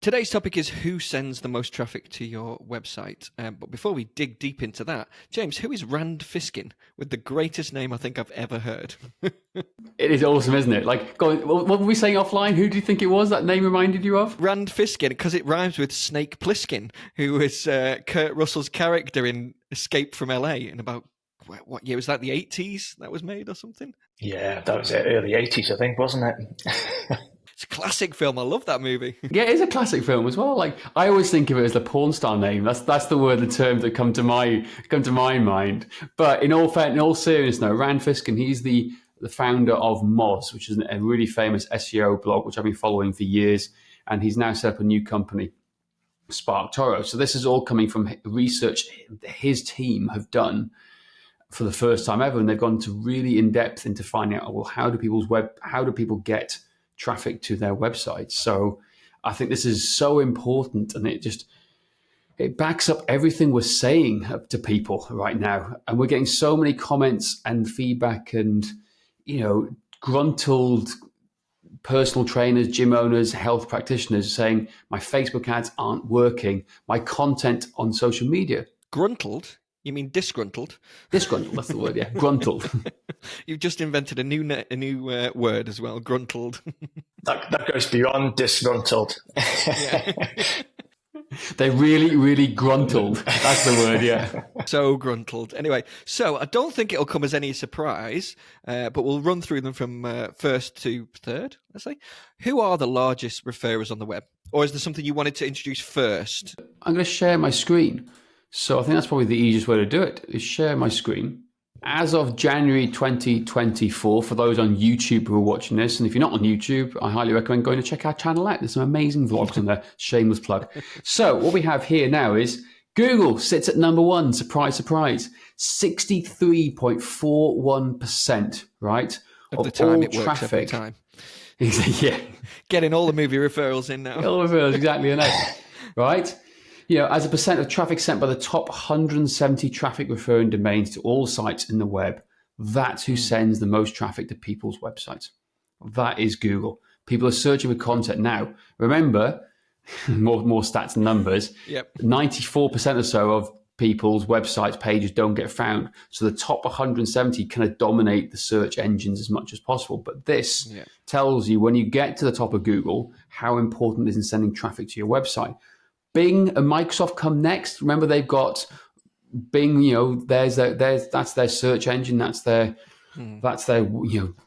Today's topic is who sends the most traffic to your website. But before we dig deep into that, James, who is Rand Fiskin with the greatest name I think I've ever heard? It is awesome, isn't it? Like, what were we saying offline? Who do you think it was that name reminded you of? Rand Fiskin, because it rhymes with Snake Plissken, who was Kurt Russell's character in Escape from LA in about, what year was that, the 80s that was made or something? Yeah, that was early 80s, I think, wasn't it? It's a classic film. I love that movie. Yeah, it is a classic film as well. Like, I always think of it as the porn star name. That's the term that come to my mind. But in all seriousness, no, Rand Fiskin, he's the founder of Moz, which is a really famous SEO blog, which I've been following for years. And he's now set up a new company, Spark Toro. So this is all coming from research his team have done for the first time ever. And they've gone to really in depth into finding out, well, how do people get traffic to their websites? So I think this is so important, and it backs up everything we're saying to people right now. And we're getting so many comments and feedback and, gruntled personal trainers, gym owners, health practitioners saying, my Facebook ads aren't working, my content on social media. Gruntled? You mean disgruntled? Disgruntled, that's the word, yeah. Gruntled. You've just invented a new word as well, gruntled. That goes beyond disgruntled. They really, really gruntled. That's the word, yeah. So gruntled. Anyway, so I don't think it'll come as any surprise, but we'll run through them from first to third, let's say. Who are the largest referrers on the web? Or is there something you wanted to introduce first? I'm going to share my screen. So I think that's probably the easiest way to do it, is share my screen. As of January 2024, for those on YouTube who are watching this, and if you're not on YouTube, I highly recommend going to check our channel out. There's some amazing vlogs on there. Shameless plug. So what we have here now is Google sits at number one. Surprise, surprise. 63.41%, right? Of the time all it works traffic. every time. Yeah. Getting all the movie referrals in now. All the referrals, exactly. Right? As a percent of traffic sent by the top 170 traffic referring domains to all sites in the web, that's who sends the most traffic to people's websites. That is Google. People are searching for content now. Remember, more stats and numbers, 94% or so of people's websites pages don't get found. So the top 170 kind of dominate the search engines as much as possible. But this tells you, when you get to the top of Google, how important it is in sending traffic to your website. Bing and Microsoft come next. Remember, they've got Bing. That's their search engine. That's their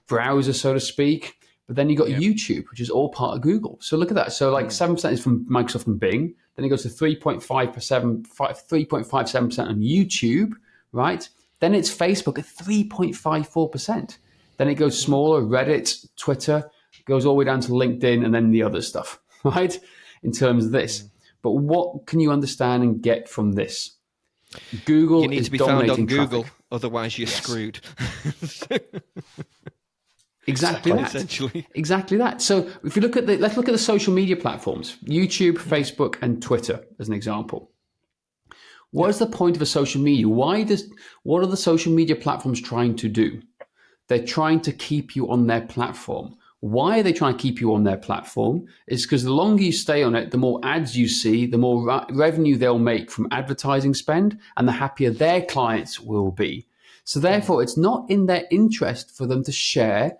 browser, so to speak. But then you got YouTube, which is all part of Google. So look at that. So 7% is from Microsoft and Bing. Then it goes to 3.57% on YouTube, right? Then it's Facebook at 3.54%. Then it goes smaller, Reddit, Twitter, goes all the way down to LinkedIn, and then the other stuff, right? In terms of this. But what can you understand and get from this? Google You need is to be found on Google, traffic. otherwise you're screwed. Exactly that. Essentially. Exactly that. So if you let's look at the social media platforms, YouTube, Facebook, and Twitter as an example. What is the point of a social media? What are the social media platforms trying to do? They're trying to keep you on their platform. Why are they trying to keep you on their platform? It's because the longer you stay on it, the more ads you see, the more revenue they'll make from advertising spend, and the happier their clients will be. So therefore, it's not in their interest for them to share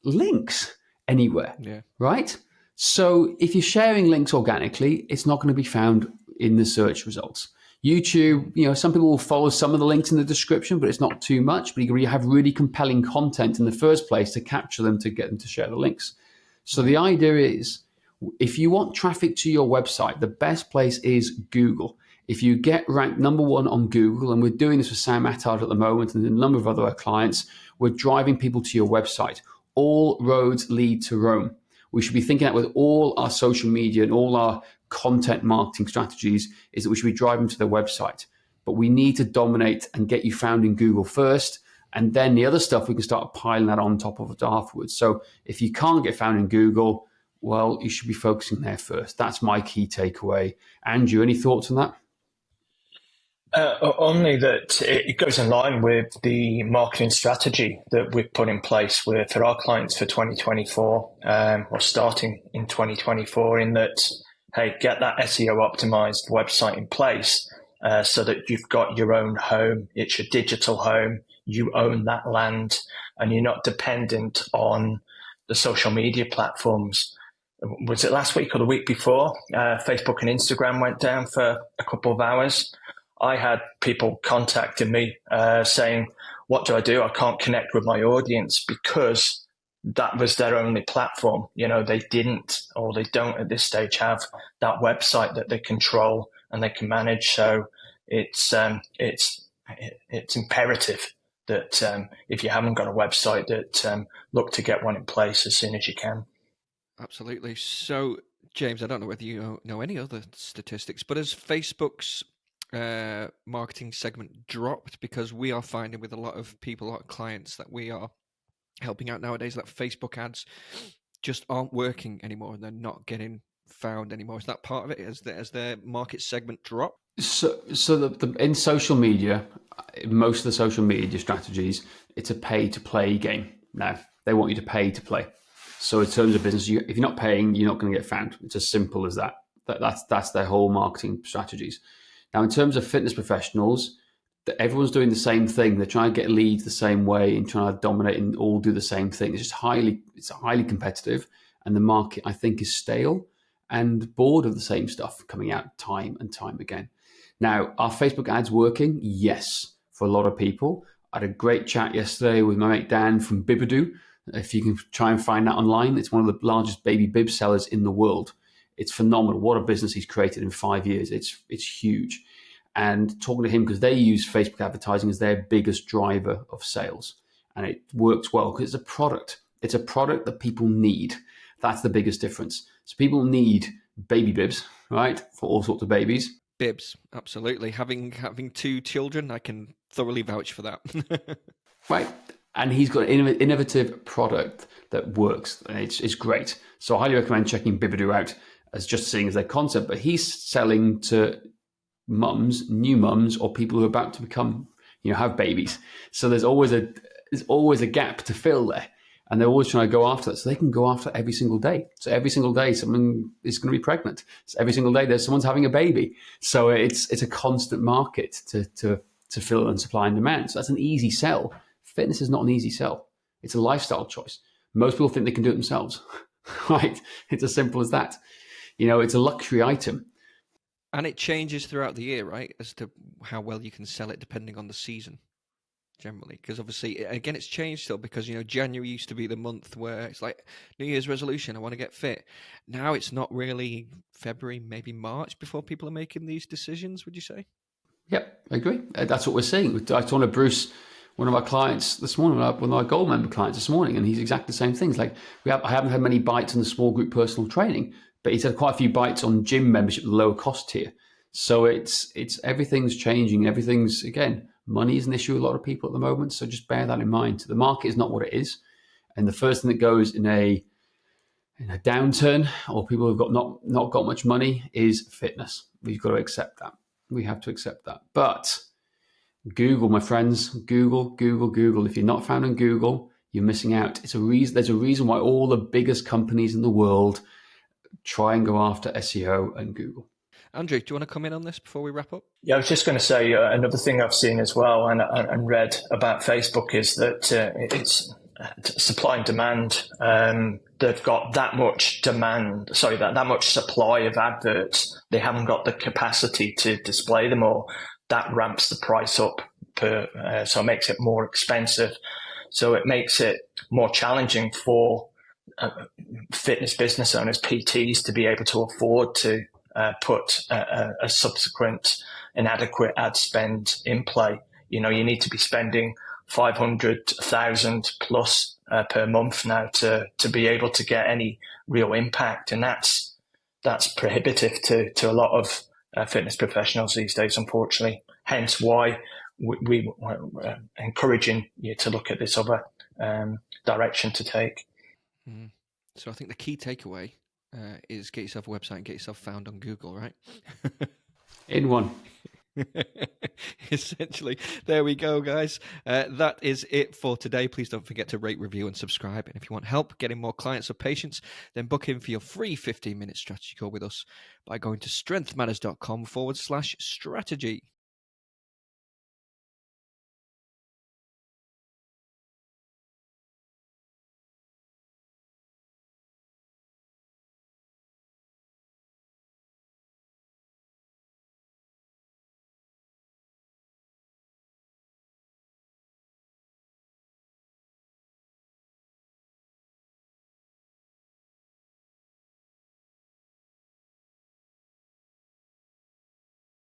links anywhere, right? So if you're sharing links organically, it's not going to be found in the search results. YouTube, some people will follow some of the links in the description, but it's not too much. But you have really compelling content in the first place to capture them, to get them to share the links. So the idea is, if you want traffic to your website, the best place is Google. If you get ranked number one on Google, and we're doing this with Sam Attard at the moment and a number of other clients, we're driving people to your website. All roads lead to Rome. We should be thinking that with all our social media and all our content marketing strategies, is that we should be driving to their website. But we need to dominate and get you found in Google first, and then the other stuff we can start piling that on top of it afterwards. So if you can't get found in Google, well, you should be focusing there first. That's my key takeaway. Andrew, any thoughts on that? Only that it goes in line with the marketing strategy that we've put in place for our clients for 2024, or starting in 2024, in that hey, get that SEO optimized website in place so that you've got your own home. It's your digital home. You own that land and you're not dependent on the social media platforms. Was it last week or the week before? Facebook and Instagram went down for a couple of hours. I had people contacting me saying, what do? I can't connect with my audience because that was their only platform. They didn't, or they don't at this stage have that website that they control and they can manage. So it's imperative that if you haven't got a website, that look to get one in place as soon as you can. Absolutely. So, James, I don't know whether you know any other statistics, but has Facebook's marketing segment dropped? Because we are finding with a lot of people, a lot of clients that we are helping out nowadays, that Facebook ads just aren't working anymore and they're not getting found anymore. Is that part of it? Has their market segment dropped? So in social media, most of the social media strategies, it's a pay-to-play game now. They want you to pay to play. So in terms of business, if you're not paying, you're not going to get found. It's as simple as that. That's their whole marketing strategies. Now, in terms of fitness professionals, everyone's doing the same thing. They're trying to get leads the same way and trying to dominate and all do the same thing. It's highly competitive, and the market, I think, is stale and bored of the same stuff coming out time and time again. Now, are Facebook ads working? Yes, for a lot of people. I had a great chat yesterday with my mate Dan from Bibadoo. If you can try and find that online, it's one of the largest baby bib sellers in the world. It's phenomenal. What a business he's created in 5 years. It's huge. And talking to him, because they use Facebook advertising as their biggest driver of sales. And it works well because it's a product. It's a product that people need. That's the biggest difference. So people need baby bibs, right, for all sorts of babies. Bibs, absolutely. Having 2 children, I can thoroughly vouch for that. Right. And he's got an innovative product that works. And it's great. So I highly recommend checking Bibadoo out as just seeing as their concept. But he's selling to mums, new mums, or people who are about to become, have babies. So there's always a gap to fill there. And they're always trying to go after that. So they can go after it every single day. So every single day, someone is going to be pregnant. So every single day, someone's having a baby. So it's a constant market to fill and supply and demand. So that's an easy sell. Fitness is not an easy sell. It's a lifestyle choice. Most people think they can do it themselves, right? It's as simple as that. It's a luxury item. And it changes throughout the year, right? As to how well you can sell it depending on the season. Generally, because obviously, again, it's changed still because, January used to be the month where it's like New Year's resolution, I want to get fit. Now it's not really February, maybe March before people are making these decisions, would you say? Yep, I agree. That's what we're seeing. I talked to Bruce, one of our clients this morning, one of our gold member clients this morning, and he's exactly the same things. Like I haven't had many bites on the small group personal training, but he's had quite a few bites on gym membership, the lower cost tier. So it's everything's changing. Everything's, again, money is an issue with a lot of people at the moment, so just bear that in mind. The market is not what it is, and the first thing that goes in a downturn, or people who've got not got much money, is fitness. We've got to accept that. We have to accept that. But Google, my friends, Google. If you're not found on Google, you're missing out. There's a reason why all the biggest companies in the world try and go after SEO and Google. Andrew, do you want to come in on this before we wrap up? Yeah, I was just going to say another thing I've seen as well and read about Facebook is that it's supply and demand. They've got that much that much supply of adverts. They haven't got the capacity to display them all. That ramps the price up so it makes it more expensive. So it makes it more challenging for fitness business owners, PTs, to be able to afford to put a subsequent inadequate ad spend in play. You need to be spending 500,000 plus per month now to be able to get any real impact, and that's prohibitive to a lot of fitness professionals these days, unfortunately. Hence why we encouraging you to look at this other direction to take. So I think the key takeaway is get yourself a website and get yourself found on Google, right? In one. Essentially, there we go, guys. That is it for today. Please don't forget to rate, review, and subscribe. And if you want help getting more clients or patients, then book in for your free 15-minute strategy call with us by going to strengthmatters.com/strategy.